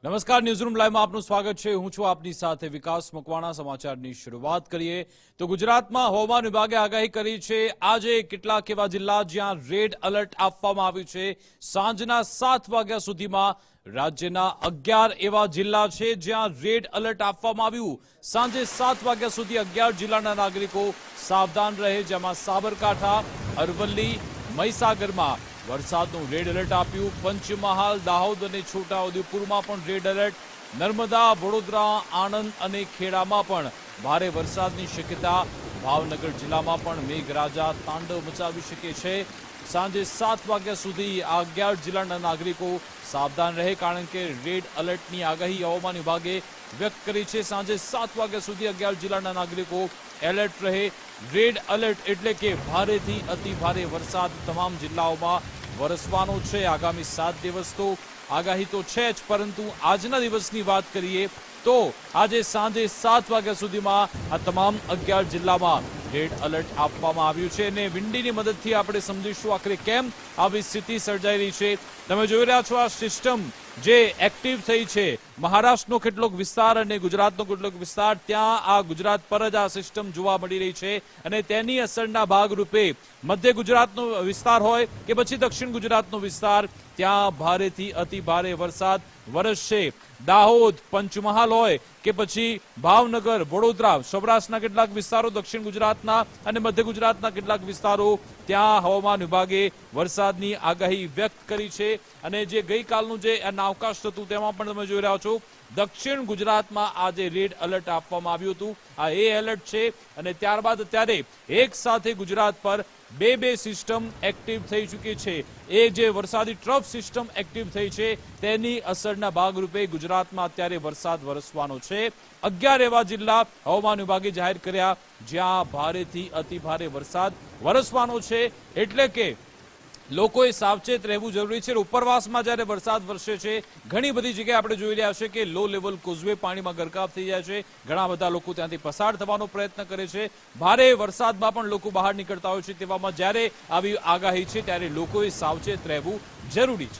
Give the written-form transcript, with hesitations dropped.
નમસ્કાર, ન્યૂઝરૂમ લાઈવમાં આપનું સ્વાગત છે। હું છું આપની સાથે વિકાસ મકવાણા। સમાચારની શરૂઆત કરીએ તો ગુજરાતમાં હવામાન વિભાગે આગાહી કરી છે। આજે કેટલાક એવા જિલ્લા જ્યાં રેડ એલર્ટ આપવામાં આવ્યું છે। સાંજના 7 વાગ્યા સુધીમાં રાજ્યના 11 એવા જિલ્લા છે જ્યાં રેડ એલર્ટ આપવામાં આવ્યું। સાંજે 7 વાગ્યા સુધી 11 જિલ્લાના નાગરિકો સાવધાન રહે, જેમાં સાબરકાંઠા, અરવલ્લી, મહીસાગરમાં વરસાદનું રેડ એલર્ટ આપ્યું। પંચમહાલ, દાહોદ અને છોટાઉદેપુરમાં પણ રેડ એલર્ટ। નર્મદા, વડોદરા, આણંદ અને ખેડામાં પણ ભારે વરસાદની શક્યતા। ભાવનગર જિલ્લામાં પણ મેઘરાજા તાંડવ મચાવી શકે છે। સાંજે 7 વાગ્યા સુધી આ 11 જિલ્લાના નાગરિકો સાવધાન રહે, કારણ કે રેડ એલર્ટની આગાહી હવામાન વિભાગે વ્યક્ત કરી છે। સાંજે 7 વાગ્યા સુધી 11 જિલ્લાના નાગરિકો એલર્ટ રહે। રેડ એલર્ટ એટલે કે ભારેથી અતિ ભારે વરસાદ તમામ જિલ્લાઓમાં વરસવાનો છે। આગામી 7 દિવસ તો આગાહી તો છે જ, પરંતુ આજના દિવસની વાત કરીએ તો આજે સાંજે 7 વાગ્યા સુધીમાં આ તમામ 11 જિલ્લામાં રેડ એલર્ટ આપવામાં આવ્યું છે। અને વિંડીની મદદથી આપણે સમજીશું આખરે કેમ આવી સ્થિતિ સર્જાઈ રહી છે। તમે જોઈ રહ્યા છો આ સિસ્ટમ જે એક્ટિવ થઈ છે। મહારાષ્ટ્રનો કેટલોક વિસ્તાર અને ગુજરાતનો કેટલોક વિસ્તાર, ત્યાં આ ગુજરાત પર જ આ સિસ્ટમ જોવા મળી રહી છે। અને તેની અસરના ભાગરૂપે મધ્ય ગુજરાતનો વિસ્તાર હોય કે પછી દક્ષિણ ગુજરાતનો વિસ્તાર, ત્યાં ભારેથી અતિ ભારે વરસાદ વરસશે। દાહોદ, પંચમહાલ હોય કે પછી ભાવનગર, વડોદરા, સૌરાષ્ટ્રના કેટલાક વિસ્તારો, દક્ષિણ ગુજરાતના અને મધ્ય ગુજરાતના કેટલાક વિસ્તારો, ત્યાં હવામાન વિભાગે વરસાદની આગાહી વ્યક્ત કરી છે। અને જે ગઈકાલનું જે અવકાશ હતું તેમાં પણ તમે જોઈ રહ્યા છો દક્ષિણ ગુજરાતમાં આજે રેડ એલર્ટ આપવામાં આવ્યું હતું। આ એ એલર્ટ છે। અને ત્યારબાદ અત્યારે એક સાથે ગુજરાત પર બે સિસ્ટમ એક્ટિવ થઈ ચૂકી છે। એ જે વરસાદી ટ્રફ સિસ્ટમ એક્ટિવ થઈ છે તેની અસરના ભાગરૂપે ગુજરાતમાં અત્યારે વરસાદ વરસવાનો છે। 11 એવા જિલ્લા હવામાન વિભાગે જાહેર કર્યા જ્યાં ભારેથી અતિ ભારે વરસાદ વરસવાનો છે। એટલે કે લોકોએ સાવચેત રહેવું જરૂરી છે। ઉપરવાસમાં જ્યારે વરસાદ વરસે છે, ઘણી બધી જગ્યાએ આપણે જોઈ રહ્યા છે કે લો લેવલ કોઝવે પાણીમાં ગરકાવ થઈ જાય છે। ઘણા બધા લોકો ત્યાંથી પસાર થવાનો પ્રયત્ન કરે છે। ભારે વરસાદમાં પણ લોકો બહાર નીકળતા હોય છે। તેવામાં જ્યારે આવી આગાહી છે ત્યારે લોકોએ સાવચેત રહેવું જરૂરી છે।